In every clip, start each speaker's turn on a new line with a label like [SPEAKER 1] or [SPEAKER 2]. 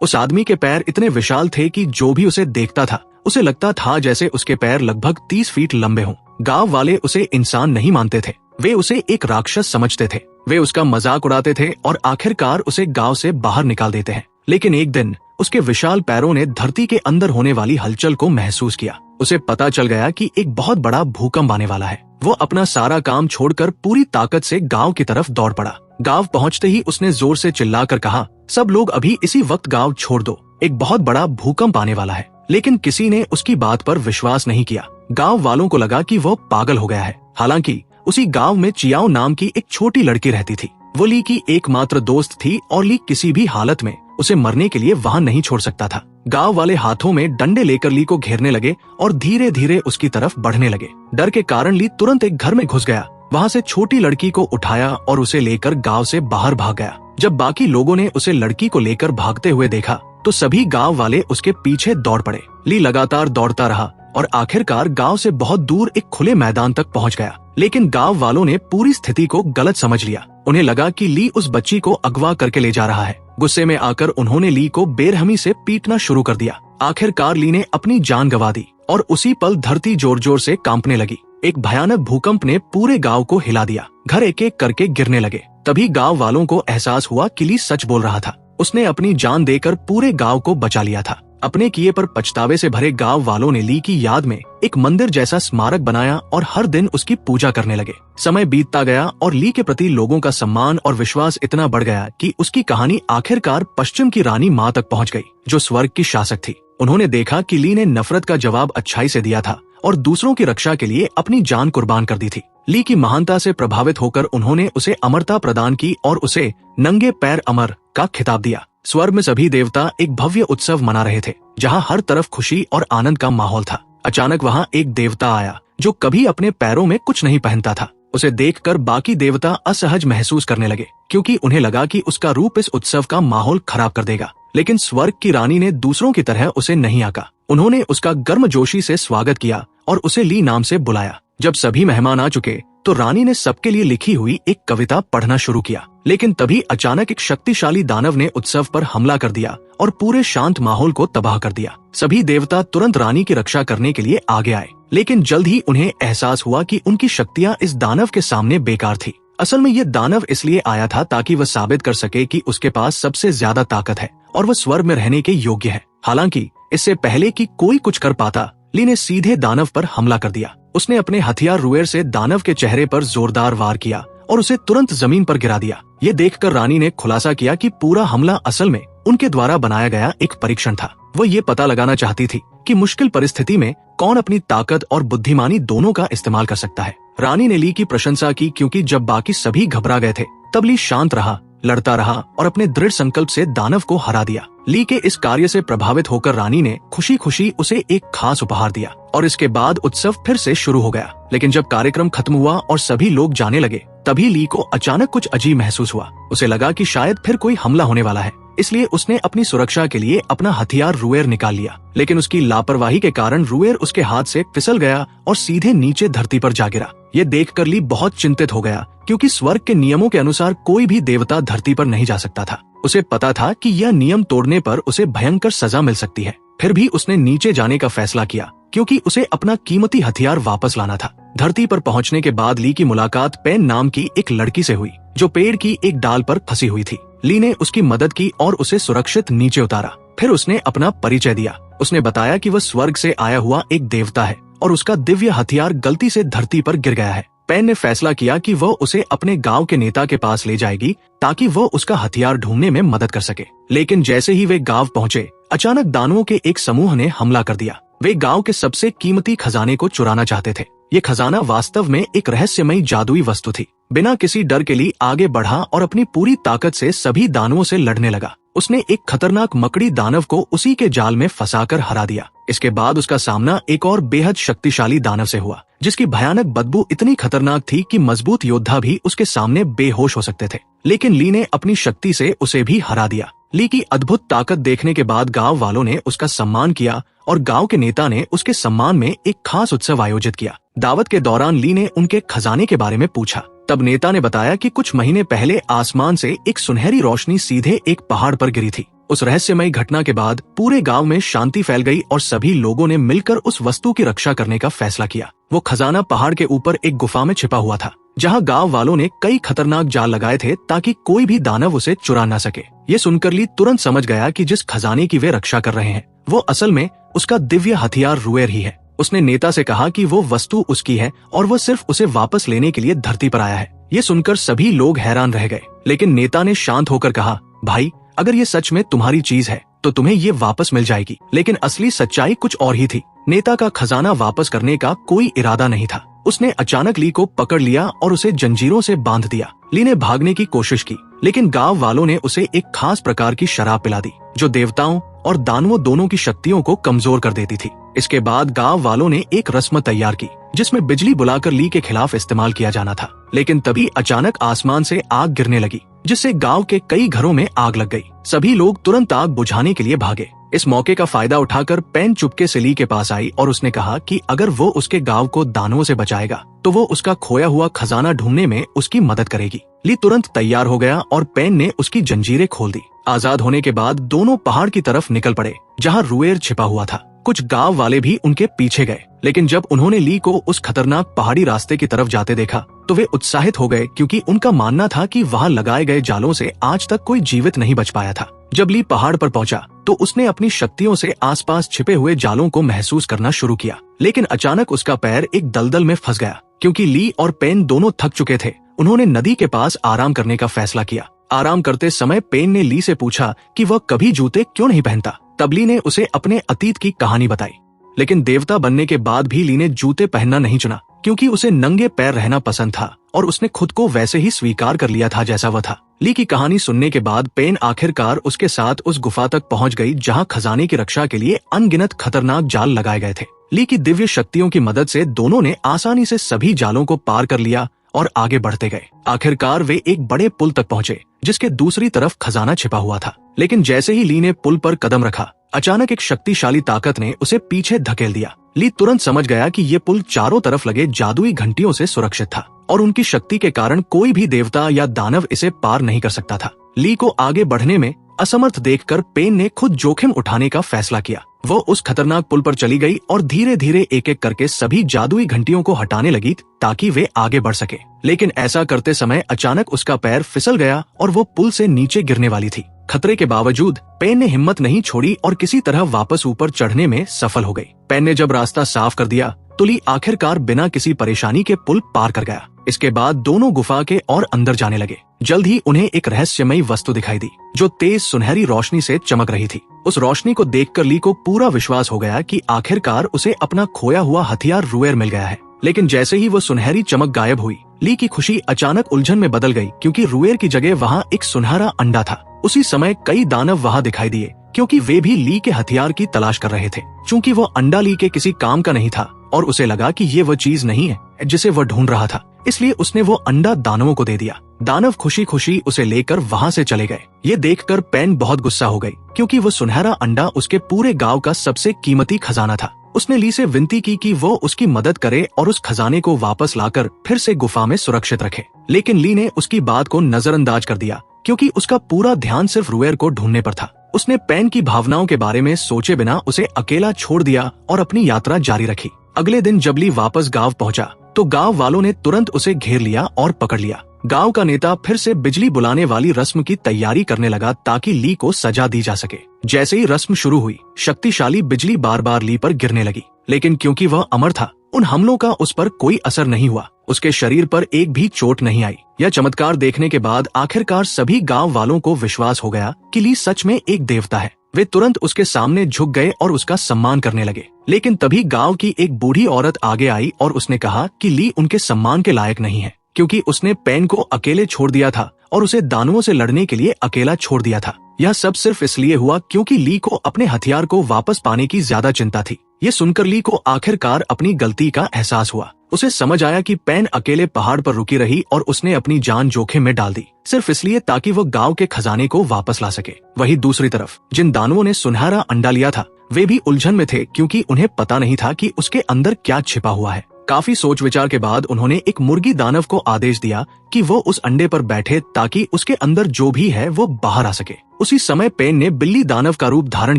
[SPEAKER 1] उस आदमी के पैर इतने विशाल थे कि जो भी उसे देखता था उसे लगता था जैसे उसके पैर लगभग 30 फीट लंबे हों। गांव वाले उसे इंसान नहीं मानते थे, वे उसे एक राक्षस समझते थे। वे उसका मजाक उड़ाते थे और आखिरकार उसे गांव से बाहर निकाल देते हैं। लेकिन एक दिन उसके विशाल पैरों ने धरती के अंदर होने वाली हलचल को महसूस किया। उसे पता चल गया कि एक बहुत बड़ा भूकंप आने वाला है। वो अपना सारा काम छोड़कर पूरी ताकत से गांव की तरफ दौड़ पड़ा। गांव पहुंचते ही उसने जोर से चिल्लाकर कहा, सब लोग अभी इसी वक्त गांव छोड़ दो, एक बहुत बड़ा भूकंप आने वाला है। लेकिन किसी ने उसकी बात पर विश्वास नहीं किया। गांव वालों को लगा कि वो पागल हो गया है। हालांकि उसी गांव में चियाओ नाम की एक छोटी लड़की रहती थी। वो ली की एकमात्र दोस्त थी और ली किसी भी हालत में उसे मरने के लिए वहां नहीं छोड़ सकता था। गांव वाले हाथों में डंडे लेकर ली को घेरने लगे और धीरे धीरे उसकी तरफ बढ़ने लगे। डर के कारण ली तुरंत एक घर में घुस गया, वहां से छोटी लड़की को उठाया और उसे लेकर गांव से बाहर भाग गया। जब बाकी लोगों ने उसे लड़की को लेकर भागते हुए देखा तो सभी गांव वाले उसके पीछे दौड़ पड़े। ली लगातार दौड़ता रहा और आखिरकार गांव से बहुत दूर एक खुले मैदान तक पहुंच गया। लेकिन गांव वालों ने पूरी स्थिति को गलत समझ लिया। उन्हें लगा कि ली उस बच्ची को अगवा करके ले जा रहा है। गुस्से में आकर उन्होंने ली को बेरहमी से पीटना शुरू कर दिया। आखिरकार ली ने अपनी जान गंवा दी और उसी पल धरती जोर जोर से कांपने लगी। एक भयानक भूकंप ने पूरे गांव को हिला दिया। घर एक एक करके गिरने लगे। तभी गांव वालों को एहसास हुआ कि ली सच बोल रहा था। उसने अपनी जान देकर पूरे गांव को बचा लिया था। अपने किए पर पछतावे से भरे गांव वालों ने ली की याद में एक मंदिर जैसा स्मारक बनाया और हर दिन उसकी पूजा करने लगे। समय बीतता गया और ली के प्रति लोगों का सम्मान और विश्वास इतना बढ़ गया कि उसकी कहानी आखिरकार पश्चिम की रानी माँ तक पहुंच गई, जो स्वर्ग की शासक थी। उन्होंने देखा कि ली ने नफरत का जवाब अच्छाई से दिया था और दूसरों की रक्षा के लिए अपनी जान कुर्बान कर दी थी। ली की महानता से प्रभावित होकर उन्होंने उसे अमरता प्रदान की और उसे नंगे पैर अमर का खिताब दिया। स्वर्ग में सभी देवता एक भव्य उत्सव मना रहे थे, जहां हर तरफ खुशी और आनंद का माहौल था। अचानक वहां एक देवता आया जो कभी अपने पैरों में कुछ नहीं पहनता था। उसे देखकर बाकी देवता असहज महसूस करने लगे, क्योंकि उन्हें लगा कि उसका रूप इस उत्सव का माहौल खराब कर देगा। लेकिन स्वर्ग की रानी ने दूसरों की तरह उसे नहीं आका। उन्होंने उसका गर्मजोशी से स्वागत किया और उसे ली नाम से बुलाया। जब सभी मेहमान आ चुके तो रानी ने सबके लिए लिखी हुई एक कविता पढ़ना शुरू किया। लेकिन तभी अचानक एक शक्तिशाली दानव ने उत्सव पर हमला कर दिया और पूरे शांत माहौल को तबाह कर दिया। सभी देवता तुरंत रानी की रक्षा करने के लिए आगे आए, लेकिन जल्द ही उन्हें एहसास हुआ कि उनकी शक्तियां इस दानव के सामने बेकार थी। असल में ये दानव इसलिए आया था ताकि वह साबित कर सके कि उसके पास सबसे ज्यादा ताकत है और वह स्वर्ग में रहने के योग्य है। हालांकि इससे पहले कि कोई कुछ कर पाता, ली ने सीधे दानव पर हमला कर दिया। उसने अपने हथियार रुएर से दानव के चेहरे पर जोरदार वार किया और उसे तुरंत जमीन पर गिरा दिया। ये देखकर रानी ने खुलासा किया कि पूरा हमला असल में उनके द्वारा बनाया गया एक परीक्षण था। वो ये पता लगाना चाहती थी कि मुश्किल परिस्थिति में कौन अपनी ताकत और बुद्धिमानी दोनों का इस्तेमाल कर सकता है। रानी ने ली की प्रशंसा की, क्योंकि जब बाकी सभी घबरा गए थे तब ली शांत रहा, लड़ता रहा और अपने दृढ़ संकल्प से दानव को हरा दिया। ली के इस कार्य से प्रभावित होकर रानी ने खुशी खुशी उसे एक खास उपहार दिया और इसके बाद उत्सव फिर से शुरू हो गया। लेकिन जब कार्यक्रम खत्म हुआ और सभी लोग जाने लगे, तभी ली को अचानक कुछ अजीब महसूस हुआ। उसे लगा कि शायद फिर कोई हमला होने वाला है, इसलिए उसने अपनी सुरक्षा के लिए अपना हथियार रुएर निकाल लिया। लेकिन उसकी लापरवाही के कारण रुएर उसके हाथ से फिसल गया और सीधे नीचे धरती पर जा गिरा। ये देखकर ली बहुत चिंतित हो गया, क्योंकि स्वर्ग के नियमों के अनुसार कोई भी देवता धरती पर नहीं जा सकता था। उसे पता था कि यह नियम तोड़ने पर उसे भयंकर सजा मिल सकती है। फिर भी उसने नीचे जाने का फैसला किया, क्योंकि उसे अपना कीमती हथियार वापस लाना था। धरती पर पहुंचने के बाद ली की मुलाकात पेन नाम की एक लड़की से हुई, जो पेड़ की एक डाल पर फंसी हुई थी। ली ने उसकी मदद की और उसे सुरक्षित नीचे उतारा। फिर उसने अपना परिचय दिया। उसने बताया कि वह स्वर्ग से आया हुआ एक देवता है और उसका दिव्य हथियार गलती से धरती पर गिर गया है। पेन ने फैसला किया कि वह उसे अपने गांव के नेता के पास ले जाएगी, ताकि वह उसका हथियार ढूंढने में मदद कर सके। लेकिन जैसे ही वे गांव पहुंचे, अचानक दानवों के एक समूह ने हमला कर दिया। वे गांव के सबसे कीमती खजाने को चुराना चाहते थे। ये खजाना वास्तव में एक रहस्यमयी जादुई वस्तु थी। बिना किसी डर के लिए आगे बढ़ा और अपनी पूरी ताकत से सभी दानवों से लड़ने लगा। उसने एक खतरनाक मकड़ी दानव को उसी के जाल में फंसाकर हरा दिया। इसके बाद उसका सामना एक और बेहद शक्तिशाली दानव से हुआ, जिसकी भयानक बदबू इतनी खतरनाक थी कि मजबूत योद्धा भी उसके सामने बेहोश हो सकते थे। लेकिन ली ने अपनी शक्ति से उसे भी हरा दिया। ली की अद्भुत ताकत देखने के बाद गांव वालों ने उसका सम्मान किया और गांव के नेता ने उसके सम्मान में एक खास उत्सव आयोजित किया। दावत के दौरान ली ने उनके खजाने के बारे में पूछा। तब नेता ने बताया कि कुछ महीने पहले आसमान से एक सुनहरी रोशनी सीधे एक पहाड़ पर गिरी थी। उस रहस्यमयी घटना के बाद पूरे गांव में शांति फैल गई और सभी लोगों ने मिलकर उस वस्तु की रक्षा करने का फैसला किया। वो खजाना पहाड़ के ऊपर एक गुफा में छिपा हुआ था, जहां गांव वालों ने कई खतरनाक जाल लगाए थे ताकि कोई भी दानव उसे चुरा न सके। ये सुनकर ली तुरंत समझ गया कि जिस खजाने की वे रक्षा कर रहे हैं वो असल में उसका दिव्य हथियार रुएर ही है। उसने नेता से कहा कि वो वस्तु उसकी है और वो सिर्फ उसे वापस लेने के लिए धरती पर आया है। ये सुनकर सभी लोग हैरान रह गए, लेकिन नेता ने शांत होकर कहा, भाई अगर ये सच में तुम्हारी चीज है तो तुम्हें ये वापस मिल जाएगी। लेकिन असली सच्चाई कुछ और ही थी। नेता का खजाना वापस करने का कोई इरादा नहीं था। उसने अचानक ली को पकड़ लिया और उसे जंजीरों से बांध दिया। ली ने भागने की कोशिश की, लेकिन गांव वालों ने उसे एक खास प्रकार की शराब पिला दी जो देवताओं और दानवों दोनों की शक्तियों को कमजोर कर देती थी। इसके बाद गांव वालों ने एक रस्म तैयार की जिसमें बिजली बुलाकर ली के खिलाफ इस्तेमाल किया जाना था। लेकिन तभी अचानक आसमान से आग गिरने लगी, जिससे गांव के कई घरों में आग लग गई। सभी लोग तुरंत आग बुझाने के लिए भागे। इस मौके का फायदा उठाकर पेन चुपके से ली के पास आई और उसने कहा कि अगर वो उसके गांव को दानवों से बचाएगा तो वो उसका खोया हुआ खजाना ढूंढने में उसकी मदद करेगी। ली तुरंत तैयार हो गया और पेन ने उसकी जंजीरें खोल दी। आजाद होने के बाद दोनों पहाड़ की तरफ निकल पड़े जहां रुएर छिपा हुआ था। कुछ गांव वाले भी उनके पीछे गए, लेकिन जब उन्होंने ली को उस खतरनाक पहाड़ी रास्ते की तरफ जाते देखा तो वे उत्साहित हो गए, क्योंकि उनका मानना था कि वहां लगाए गए जालों से आज तक कोई जीवित नहीं बच पाया था। जब ली पहाड़ पर पहुंचा तो उसने अपनी शक्तियों से आसपास छिपे हुए जालों को महसूस करना शुरू किया, लेकिन अचानक उसका पैर एक दलदल में फंस गया। क्योंकि ली और पेन दोनों थक चुके थे, उन्होंने नदी के पास आराम करने का फैसला किया। आराम करते समय पेन ने ली से पूछा कि वह कभी जूते क्यों नहीं पहनता। तब ली ने उसे अपने अतीत की कहानी बताई, लेकिन देवता बनने के बाद भी ली ने जूते पहनना नहीं चुना, क्योंकि उसे नंगे पैर रहना पसंद था और उसने खुद को वैसे ही स्वीकार कर लिया था जैसा वह था। ली की कहानी सुनने के बाद पेन आखिरकार उसके साथ उस गुफा तक पहुंच गई जहां खजाने की रक्षा के लिए अनगिनत खतरनाक जाल लगाए गए थे। ली की दिव्य शक्तियों की मदद से दोनों ने आसानी से सभी जालों को पार कर लिया और आगे बढ़ते गए। आखिरकार वे एक बड़े पुल तक पहुंचे जिसके दूसरी तरफ खजाना छिपा हुआ था। लेकिन जैसे ही ली ने पुल पर कदम रखा, अचानक एक शक्तिशाली ताकत ने उसे पीछे धकेल दिया। ली तुरंत समझ गया कि ये पुल चारों तरफ लगे जादुई घंटियों से सुरक्षित था और उनकी शक्ति के कारण कोई भी देवता या दानव इसे पार नहीं कर सकता था। ली को आगे बढ़ने में असमर्थ देखकर पेन ने खुद जोखिम उठाने का फैसला किया। वो उस खतरनाक पुल पर चली गई और धीरे धीरे एक एक करके सभी जादुई घंटियों को हटाने लगी ताकि वे आगे बढ़ सके। लेकिन ऐसा करते समय अचानक उसका पैर फिसल गया और वो पुल से नीचे गिरने वाली थी। खतरे के बावजूद पेन ने हिम्मत नहीं छोड़ी और किसी तरह वापस ऊपर चढ़ने में सफल हो गई। पेन ने जब रास्ता साफ कर दिया तो ली आखिरकार बिना किसी परेशानी के पुल पार कर गया। इसके बाद दोनों गुफा के और अंदर जाने लगे। जल्द ही उन्हें एक रहस्यमयी वस्तु दिखाई दी जो तेज सुनहरी रोशनी से चमक रही थी। उस रोशनी को देखकर ली को पूरा विश्वास हो गया कि आखिरकार उसे अपना खोया हुआ हथियार रुएर मिल गया है। लेकिन जैसे ही वो सुनहरी चमक गायब हुई, ली की खुशी अचानक उलझन में बदल गई, क्योंकि रुएर की जगह वहाँ एक सुनहरा अंडा था। उसी समय कई दानव वहाँ दिखाई दिए, क्योंकि वे भी ली के हथियार की तलाश कर रहे थे। चूंकि वो अंडा ली के किसी काम का नहीं था और उसे लगा कि ये वो चीज नहीं है जिसे वह ढूंढ रहा था, इसलिए उसने वो अंडा दानवों को दे दिया। दानव खुशी खुशी उसे लेकर वहाँ से चले गए। ये देखकर पेन बहुत गुस्सा हो गई, क्योंकि वो सुनहरा अंडा उसके पूरे गांव का सबसे कीमती खजाना था। उसने ली से विनती की कि वो उसकी मदद करे और उस खजाने को वापस लाकर फिर से गुफा में सुरक्षित रखे। लेकिन ली ने उसकी बात को नजरअंदाज कर दिया, क्योंकि उसका पूरा ध्यान सिर्फ रुएर को ढूंढने पर था। उसने पेन की भावनाओं के बारे में सोचे बिना उसे अकेला छोड़ दिया और अपनी यात्रा जारी रखी। अगले दिन जब ली वापस गांव पहुंचा तो गांव वालों ने तुरंत उसे घेर लिया और पकड़ लिया। गांव का नेता फिर से बिजली बुलाने वाली रस्म की तैयारी करने लगा ताकि ली को सजा दी जा सके। जैसे ही रस्म शुरू हुई, शक्तिशाली बिजली बार बार ली पर गिरने लगी, लेकिन क्योंकि वह अमर था, उन हमलों का उस पर कोई असर नहीं हुआ। उसके शरीर पर एक भी चोट नहीं आई। यह चमत्कार देखने के बाद आखिरकार सभी गांव वालों को विश्वास हो गया कि ली सच में एक देवता है। वे तुरंत उसके सामने झुक गए और उसका सम्मान करने लगे। लेकिन तभी गांव की एक बूढ़ी औरत आगे आई और उसने कहा कि ली उनके सम्मान के लायक नहीं है, क्योंकि उसने पेन को अकेले छोड़ दिया था और उसे दानवों से लड़ने के लिए अकेला छोड़ दिया था। यह सब सिर्फ इसलिए हुआ क्योंकि ली को अपने हथियार को वापस पाने की ज्यादा चिंता थी। ये सुनकर ली को आखिरकार अपनी गलती का एहसास हुआ। उसे समझ आया कि पेन अकेले पहाड़ पर रुकी रही और उसने अपनी जान जोखिम में डाल दी, सिर्फ इसलिए ताकि वो गांव के खजाने को वापस ला सके। वहीं दूसरी तरफ जिन दानवों ने सुनहरा अंडा लिया था, वे भी उलझन में थे, क्योंकि उन्हें पता नहीं था कि उसके अंदर क्या छिपा हुआ है। काफी सोच विचार के बाद उन्होंने एक मुर्गी दानव को आदेश दिया कि वो उस अंडे पर बैठे ताकि उसके अंदर जो भी है वो बाहर आ सके। उसी समय पेन ने बिल्ली दानव का रूप धारण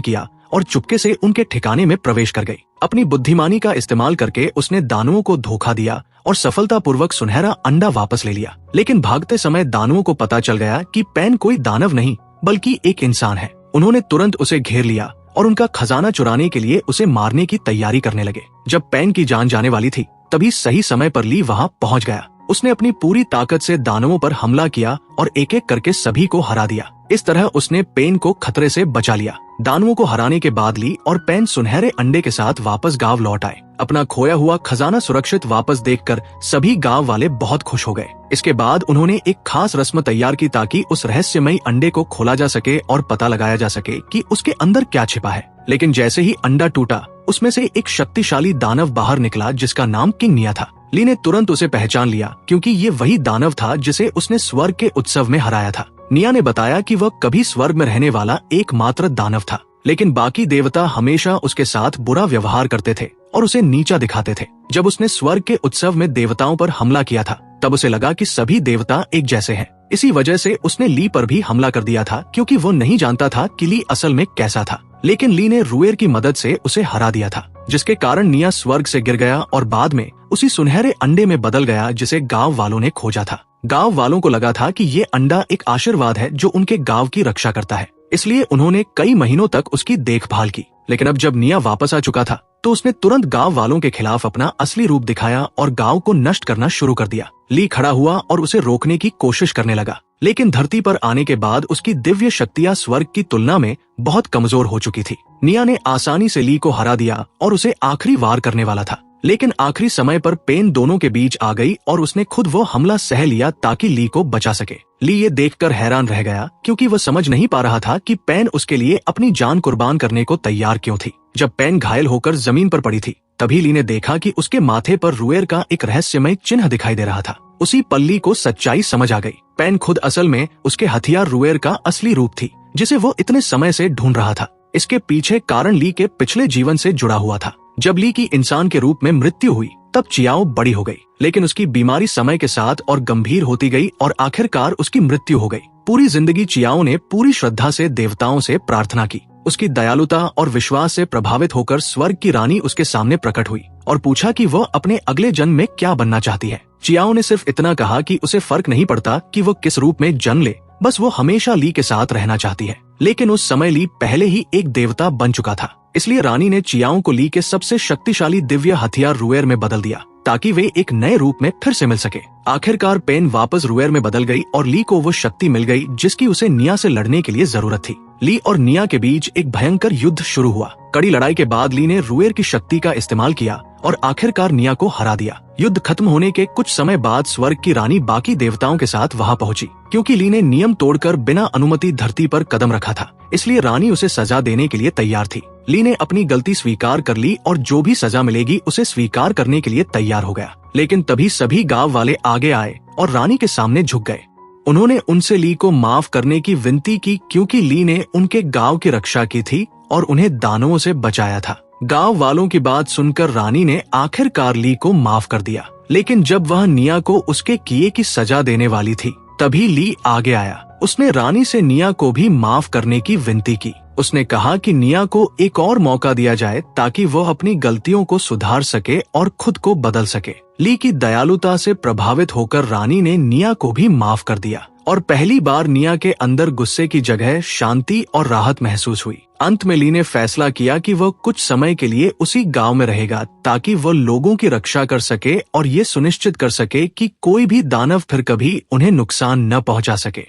[SPEAKER 1] किया और चुपके से उनके ठिकाने में प्रवेश कर गई। अपनी बुद्धिमानी का इस्तेमाल करके उसने दानवों को धोखा दिया और सफलतापूर्वक सुनहरा अंडा वापस ले लिया। लेकिन भागते समय दानवों को पता चल गया कि पेन कोई दानव नहीं बल्कि एक इंसान है। उन्होंने तुरंत उसे घेर लिया और उनका खजाना चुराने के लिए उसे मारने की तैयारी करने लगे। जब पेन की जान जाने वाली थी तभी सही समय पर ली वहां पहुंच गया। उसने अपनी पूरी ताकत से दानवों पर हमला किया और एक एक करके सभी को हरा दिया। इस तरह उसने पेन को खतरे से बचा लिया। दानवों को हराने के बाद ली और पेन सुनहरे अंडे के साथ वापस गांव लौट आए। अपना खोया हुआ खजाना सुरक्षित वापस देखकर सभी गांव वाले बहुत खुश हो गए। इसके बाद उन्होंने एक खास रस्म तैयार की ताकि उस रहस्यमयी अंडे को खोला जा सके और पता लगाया जा सके कि उसके अंदर क्या छिपा है। लेकिन जैसे ही अंडा टूटा उसमें से एक शक्तिशाली दानव बाहर निकला जिसका नाम किंग निया था। ली ने तुरंत उसे पहचान लिया क्योंकि ये वही दानव था जिसे उसने स्वर्ग के उत्सव में हराया था। निया ने बताया कि वह कभी स्वर्ग में रहने वाला एकमात्र दानव था, लेकिन बाकी देवता हमेशा उसके साथ बुरा व्यवहार करते थे और उसे नीचा दिखाते थे। जब उसने स्वर्ग के उत्सव में देवताओं पर हमला किया था तब उसे लगा कि सभी देवता एक जैसे हैं। इसी वजह से उसने ली पर भी हमला कर दिया था क्योंकि वो नहीं जानता था कि ली असल में कैसा था। लेकिन ली ने रुएर की मदद से उसे हरा दिया था, जिसके कारण निया स्वर्ग से गिर गया और बाद में उसी सुनहरे अंडे में बदल गया जिसे गांव वालों ने खोजा था। गांव वालों को लगा था कि ये अंडा एक आशीर्वाद है जो उनके गांव की रक्षा करता है, इसलिए उन्होंने कई महीनों तक उसकी देखभाल की। लेकिन अब जब निया वापस आ चुका था तो उसने तुरंत गांव वालों के खिलाफ अपना असली रूप दिखाया और गांव को नष्ट करना शुरू कर दिया। ली खड़ा हुआ और उसे रोकने की कोशिश करने लगा, लेकिन धरती पर आने के बाद उसकी दिव्य शक्तियां स्वर्ग की तुलना में बहुत कमजोर हो चुकी थी। निया ने आसानी से ली को हरा दिया और उसे आखिरी वार करने वाला था, लेकिन आखिरी समय पर पेन दोनों के बीच आ गई और उसने खुद वो हमला सह लिया ताकि ली को बचा सके। ली ये देखकर हैरान रह गया क्योंकि वह समझ नहीं पा रहा था कि पेन उसके लिए अपनी जान कुर्बान करने को तैयार क्यों थी। जब पेन घायल होकर जमीन पर पड़ी थी तभी ली ने देखा कि उसके माथे पर रुएर का एक रहस्यमय चिन्ह दिखाई दे रहा था। उसी पल ली को सच्चाई समझ आ गई। पेन खुद असल में उसके हथियार रुएर का असली रूप थी जिसे वो इतने समय से ढूंढ रहा था। इसके पीछे कारण ली के पिछले जीवन से जुड़ा हुआ था। जब ली की इंसान के रूप में मृत्यु हुई तब चियाओ बड़ी हो गई, लेकिन उसकी बीमारी समय के साथ और गंभीर होती गई और आखिरकार उसकी मृत्यु हो गई। पूरी जिंदगी चियाओ ने पूरी श्रद्धा से देवताओं से प्रार्थना की। उसकी दयालुता और विश्वास से प्रभावित होकर स्वर्ग की रानी उसके सामने प्रकट हुई और पूछा कि वह अपने अगले जन्म में क्या बनना चाहती है। चियाओ ने सिर्फ इतना कहा कि उसे फर्क नहीं पड़ता कि वो किस रूप में जन्म ले, बस वो हमेशा ली के साथ रहना चाहती है। लेकिन उस समय ली पहले ही एक देवता बन चुका था, इसलिए रानी ने चियाओ को ली के सबसे शक्तिशाली दिव्य हथियार रुएर में बदल दिया ताकि वे एक नए रूप में फिर से मिल सके। आखिरकार पेन वापस रुएर में बदल गई और ली को वो शक्ति मिल गई जिसकी उसे निया से लड़ने के लिए जरूरत थी। ली और निया के बीच एक भयंकर युद्ध शुरू हुआ। कड़ी लड़ाई के बाद ली ने रुएर की शक्ति का इस्तेमाल किया और आखिरकार निया को हरा दिया। युद्ध खत्म होने के कुछ समय बाद स्वर्ग की रानी बाकी देवताओं के साथ वहां पहुंची। क्योंकि ली ने नियम तोड़कर बिना अनुमति धरती पर कदम रखा था, इसलिए रानी उसे सजा देने के लिए तैयार थी। ली ने अपनी गलती स्वीकार कर ली और जो भी सजा मिलेगी उसे स्वीकार करने के लिए तैयार हो गया। लेकिन तभी सभी गांव वाले आगे आए और रानी के सामने झुक गए। उन्होंने उनसे ली को माफ करने की विनती की क्योंकि ली ने उनके गांव की रक्षा की थी और उन्हें दानवों से बचाया था। गांव वालों की बात सुनकर रानी ने आखिरकार ली को माफ कर दिया। लेकिन जब वह निया को उसके किए की सजा देने वाली थी तभी ली आगे आया। उसने रानी से निया को भी माफ करने की विनती की। उसने कहा कि निया को एक और मौका दिया जाए ताकि वो अपनी गलतियों को सुधार सके और खुद को बदल सके। ली की दयालुता से प्रभावित होकर रानी ने निया को भी माफ कर दिया और पहली बार निया के अंदर गुस्से की जगह शांति और राहत महसूस हुई। अंत में ली ने फैसला किया कि वह कुछ समय के लिए उसी गांव में रहेगा ताकि वह लोगों की रक्षा कर सके और ये सुनिश्चित कर सके कि कोई भी दानव फिर कभी उन्हें नुकसान न पहुंचा सके।